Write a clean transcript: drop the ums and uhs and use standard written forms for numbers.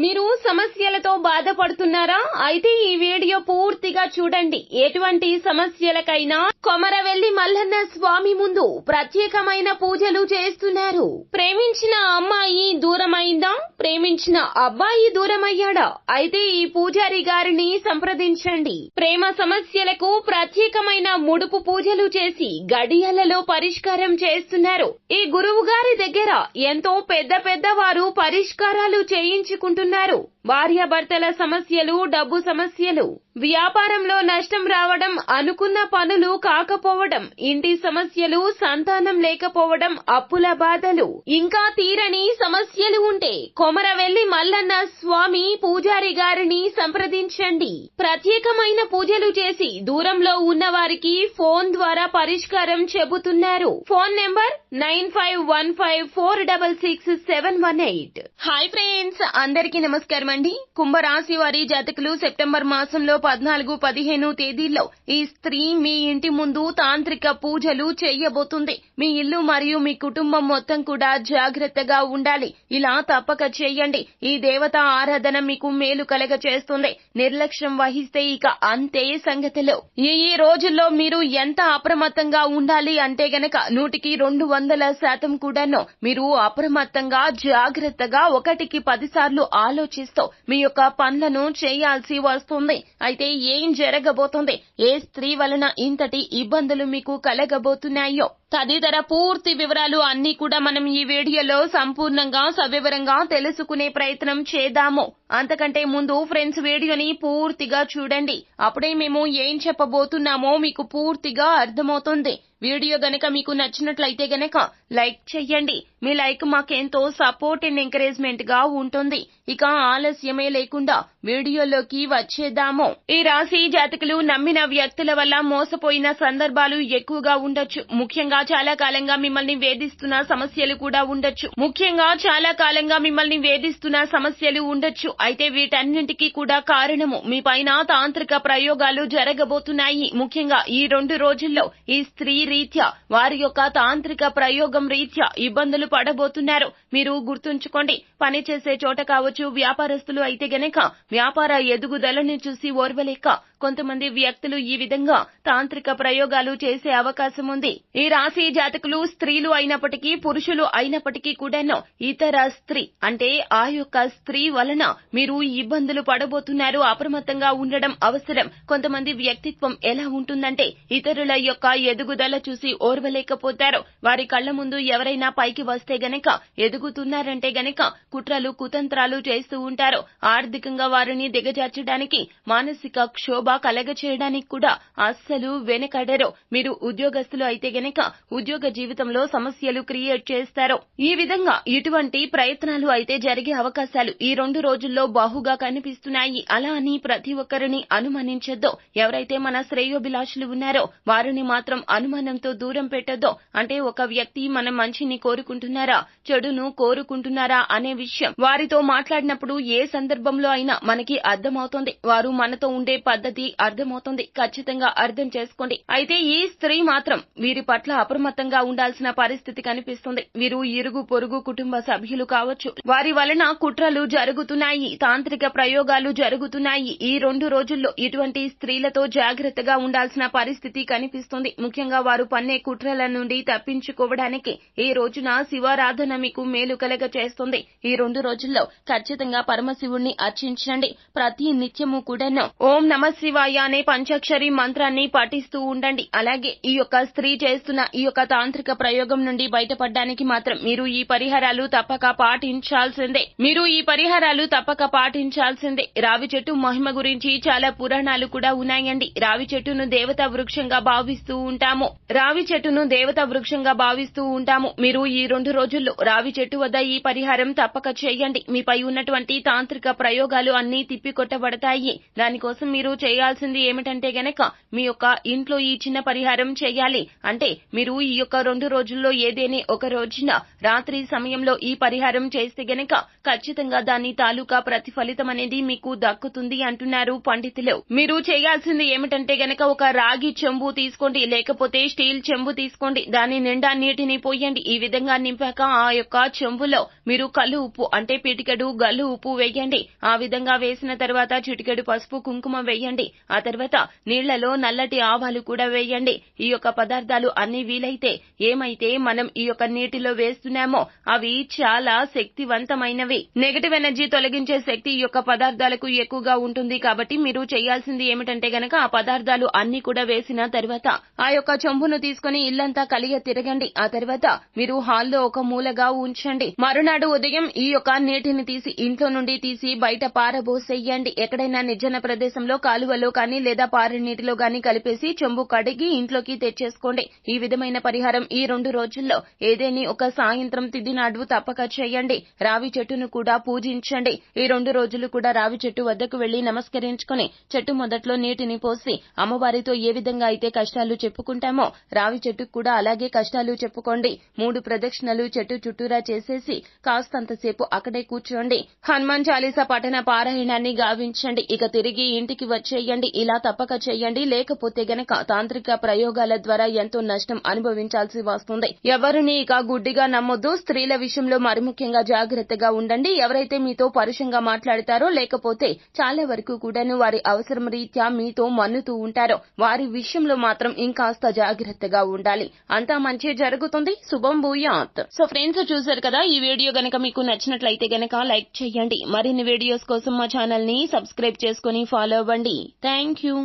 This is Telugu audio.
మీరు సమస్యలతో బాధపడుతున్నారా? అయితే ఈ వీడియో పూర్తిగా చూడండి. ఎటువంటి సమస్యలకైనా కొమరవెల్లి మల్లన్న స్వామి ముందు ప్రత్యేకమైన పూజలు చేస్తున్నారు. ప్రేమించిన అమ్మాయి దూరమైందా? ప్రేమించిన అబ్బాయి దూరమయ్యాడా? అయితే ఈ పూజారి గారిని సంప్రదించండి. ప్రేమ సమస్యలకు ప్రత్యేకమైన ముడుపు పూజలు చేసి గడియలలో పరిష్కారం చేస్తున్నారు. ఈ గురువు గారి దగ్గర ఎంతో పెద్ద వారు పరిష్కారాలు చేయించుకుంటున్నారు. భార్యాభర్తల సమస్యలు, డబ్బు సమస్యలు, వ్యాపారంలో నష్టం రావడం, అనుకున్న పనులు కాకపోవడం, ఇంటి సమస్యలు, సంతానం లేకపోవడం, అప్పుల బాధలు, ఇంకా తీరని సమస్యలు ఉంటే కొమరవెల్లి మల్లన్న స్వామి పూజారి గారిని సంప్రదించండి. ప్రత్యేకమైన పూజలు చేసి దూరంలో ఉన్న వారికి ఫోన్ ద్వారా పరిష్కారం చెబుతున్నారు. Phone number 9515466718. హాయ్ ఫ్రెండ్స్, అందరికీ నమస్కారం అండి. కుంభరాశి వారి జాతకులు సెప్టెంబర్ మాసంలో 14, 15 తేదీల్లో ఈ స్త్రీ మీ ఇంటి ముందు తాంత్రిక పూజలు చేయబోతుంది. మీ ఇల్లు మరియు మీ కుటుంబం మొత్తం కూడా జాగ్రత్తగా ఉండాలి. ఇలా తప్పక చేయండి. ఈ దేవత ఆరాధన మీకు మేలు కలగ చేస్తుంది. నిర్లక్ష్యం వహిస్తే ఇక అంతే సంగతిలో. ఈ రోజుల్లో మీరు ఎంత అప్రమత్తంగా ఉండాలి అంటే గనక 100% కూడాను మీరు అప్రమత్తంగా, జాగ్రత్తగా 1కి 10 సార్లు ఆలోచిస్తూ మీ యొక్క పనులను చేయాల్సి వస్తుంది. అయితే ఏం జరగబోతుంది, ఏ స్త్రీ వలన ఇంతటి ఇబ్బందులు మీకు కలగబోతున్నాయో తదితర పూర్తి వివరాలు అన్ని కూడా మనం ఈ వీడియోలో సంపూర్ణంగా సవివరంగా తెలుసుకునే ప్రయత్నం చేద్దాము. అంతకంటే ముందు ఫ్రెండ్స్, వీడియోని పూర్తిగా చూడండి. అప్పుడే మేము ఏం చెప్పబోతున్నామో మీకు పూర్తిగా అర్థమవుతుంది. వీడియో గనక మీకు నచ్చినట్లయితే గనక లైక్ చెయ్యండి. మీ లైక్ మాకెంతో సపోర్ట్ అండ్ ఎంకరేజ్మెంట్ గా ఉంటుంది. ఇక ఆలస్యమే లేకుండా వీడియోలోకి వచ్చేద్దాము. ఈ రాశి జాతకులు నమ్మిన వ్యక్తుల వల్ల మోసపోయిన సందర్భాలు ఎక్కువగా ఉండొచ్చు. ముఖ్యంగా చాలా కాలంగా మిమ్మల్ని వేధిస్తున్న సమస్యలు కూడా ఉండొచ్చు. అయితే వీటన్నింటికీ కూడా కారణము మీ పైన తాంత్రిక ప్రయోగాలు జరగబోతున్నాయి. ముఖ్యంగా ఈ 2 రోజుల్లో ఈ స్త్రీ రీత్యా, వారి యొక్క తాంత్రిక ప్రయోగం రీత్యా ఇబ్బందులు పడబోతున్నారు. మీరు గుర్తుంచుకోండి, పని చేసే చోట కావచ్చు, వ్యాపారస్తులు అయితే గనక వ్యాపార ఎదుగుదలను చూసి ఓర్వలేక కొంతమంది వ్యక్తులు ఈ విధంగా తాంత్రిక ప్రయోగాలు చేసే అవకాశం ఉంది. ఈ రాశి జాతకులు స్త్రీలు అయినప్పటికీ, పురుషులు అయినప్పటికీ కూడాను ఇతర స్త్రీ అంటే ఆ యొక్క స్త్రీ వలన మీరు ఇబ్బందులు పడబోతున్నారు. అప్రమత్తంగా ఉండడం అవసరం. కొంతమంది వ్యక్తిత్వం ఎలా ఉంటుందంటే ఇతరుల యొక్క ఎదుగుదల చూసి ఓర్వలేకపోతారు. వారి కళ్ల ముందు ఎవరైనా పైకి వస్తే గనక, ఎదుగుతున్నారంటే గనక కుట్రలు, కుతంత్రాలు చేస్తూ ఉంటారు. ఆర్థికంగా వారిని దిగజార్చడానికి, మానసిక క్షోభ కలగ చేయడానికి కూడా అస్సలు వెనకడరు. మీరు ఉద్యోగస్తులు అయితే గనక ఉద్యోగ జీవితంలో సమస్యలు క్రియేట్ చేస్తారు. ఈ విధంగా ఇటువంటి ప్రయత్నాలు అయితే జరిగే అవకాశాలు ఈ 2 రోజుల్లో బాహుగా కనిపిస్తున్నాయి. అలా అని ప్రతి ఒక్కరిని అనుమానించొద్దు. ఎవరైతే మన శ్రేయోభిలాషులు ఉన్నారో వారిని మాత్రం అనుమానంతో దూరం పెట్టొద్దు. అంటే ఒక వ్యక్తి మన మంచిని కోరుకుంటున్నారా, చెడును కోరుకుంటున్నారా అనే విషయం వారితో మాట్లాడినప్పుడు ఏ సందర్భంలో అయినా మనకి అర్థమవుతుంది. వారు మనతో ఉండే పద్ధతి అర్థమవుతుంది. ఖచ్చితంగా అర్థం చేసుకోండి. అయితే ఈ స్త్రీ మాత్రం వీరి పట్ల అప్రమత్తంగా ఉండాల్సిన పరిస్థితి కనిపిస్తుంది. వీరు ఇరుగు పొరుగు కుటుంబ సభ్యులు కావచ్చు, వారి వలన కుట్రలు జరుగుతున్నాయి, తాంత్రిక ప్రయోగాలు జరుగుతున్నాయి. ఈ 2 రోజుల్లో ఇటువంటి స్త్రీలతో జాగ్రత్తగా ఉండాల్సిన పరిస్థితి కనిపిస్తుంది. ముఖ్యంగా వారు పన్నే కుట్రల నుండి తప్పించుకోవడానికి ఈ రోజున శివారాధన మీకు మేలు కలగ చేస్తుంది. ఈ 2 రోజుల్లో ఖచ్చితంగా పరమశివుణ్ణి అర్చించండి. ప్రతి నిత్యము కూడాను ఓం నమ శివాయ అనే పంచాక్షరి మంత్రాన్ని పఠిస్తూ ఉండండి. అలాగే ఈ యొక్క స్త్రీ చేస్తున్న ఈ యొక్క తాంత్రిక ప్రయోగం నుండి బయటపడడానికి మాత్రం మీరు ఈ పరిహారాలు తప్పక పాటించాల్సిందే. రావి చెట్టు మహిమ గురించి చాలా పురాణాలు కూడా ఉన్నాయండి. రావి చెట్టును దేవతా వృక్షంగా భావిస్తూ ఉంటాము. మీరు ఈ 2 రోజుల్లో రావి చెట్టు వద్ద ఈ పరిహారం తప్పక చేయండి. మీపై ఉన్నటువంటి తాంత్రిక ప్రయోగాలు అన్నీ తిప్పికొట్టబడతాయి. దానికోసం మీరు చేయాల్సింది ఏమిటంటే గనక మీ యొక్క ఇంట్లో ఈ చిన్న పరిహారం చేయాలి. అంటే మీరు ఈ యొక్క 2 రోజుల్లో ఏదేని ఒక రోజున రాత్రి సమయంలో ఈ పరిహారం చేస్తే గనక ఖచ్చితంగా దాని తాలూకా ప్రతిఫలితం అనేది మీకు దక్కుతుంది అంటున్నారు పండితులు. మీరు చేయాల్సింది ఏమిటంటే గనక ఒక రాగి చెంబు తీసుకోండి, లేకపోతే స్టీల్ చెంబు తీసుకోండి. దాని నిండా నీటిని పోయండి. ఈ విధంగా నింపాక ఆ యొక్క చెంబులో మీరు కల్లు ఉప్పు అంటే పిటికెడు గల్లు ఉప్పు వేయండి. ఆ విధంగా వేసిన తర్వాత చిటికెడు పసుపు కుంకుమ వేయండి. ఆ తర్వాత నీళ్లలో నల్లటి ఆవాలు కూడా వేయండి. ఈ యొక్క పదార్థాలు అన్ని వీలైతే ఏమైతే మనం ఈ యొక్క నీటిలో వేస్తున్నామో అవి చాలా శక్తివంతమైనవి. నెగటివ్ ఎనర్జీ తొలగించే శక్తి ఈ యొక్క పదార్థాలకు ఎక్కువగా ఉంటుంది. కాబట్టి మీరు చేయాల్సింది ఏమిటంటే గనక ఆ పదార్థాలు అన్ని కూడా వేసిన తర్వాత ఆ యొక్క చెంబును తీసుకుని ఇల్లంతా కలియ తిరగండి. ఆ తర్వాత మీరు హాల్లో ఒక మూలగా ఉంచండి. మరునాడు ఉదయం ఈ యొక్క నీటిని తీసి ఇంట్లో నుండి తీసి బయట పారబోసేయండి. ఎక్కడైనా నిర్జన ప్రదేశంలో కాలువలో కానీ లేదా పారే నీటిలో కానీ కలిపేసి చెంబు కడిగి ఇంట్లోకి తెచ్చేసుకోండి. ఈ విధమైన పరిహారం ఈ 2 రోజుల్లో ఏదేని ఒక సాయంత్రం తిథి నాడు తప్పక చేయండి. రావి చెట్టును కూడా పూజించండి. ఈ 2 రోజులు కూడా రావి చెట్టు వద్దకు వెళ్లి నమస్కరించుకుని చెట్టు మొదట్లో నీటిని పోసి అమ్మవారితో ఏ విధంగా అయితే కష్టాలు చెప్పుకుంటామో రావి చెట్టుకు కూడా అలాగే కష్టాలు చెప్పుకోండి. 3 ప్రదక్షిణలు చెట్టు చుట్టూరా చేసేసి కాస్తంతసేపు అక్కడే కూర్చోండి. హనుమాన్ చాలీసా పఠన పారాయణాన్ని గావించండి. ఇక తిరిగి ఇంటికి వచ్చేయండి. ఇలా తప్పక చేయండి. లేకపోతే గనక తాంత్రిక ప్రయోగాల ద్వారా ఎంతో నష్టం అనుభవించాల్సి వస్తుంది. ఎవరిని ఇక గుడ్డిగా నమ్మొద్దు. స్త్రీల విషయంలో మరి ముఖ్యంగా జాగ్రత్తగా ఉండండి. ఎవరైతే మీతో పరుషంగా మాట్లాడతారో లేకపోతే చాలా వరకు కూడాను వారి అవసరం రీత్యా మీతో మన్నుతూ ఉంటారో వారి విషయంలో మాత్రం ఇంకాస్త జాగ్రత్తగా ఉండాలి. అంతా మంచి జరుగుతుంది. శుభం భూయాత్. సో ఫ్రెండ్స్, చూశారు కదా, ఈ వీడియో గనక మీకు నచ్చినట్లయితే గనక లైక్ చేయండి. మరిన్ని వీడియోస్ కోసం మా ఛానల్ ని సబ్స్క్రైబ్ చేసుకుని ఫాలో అవ్వండి. Thank you.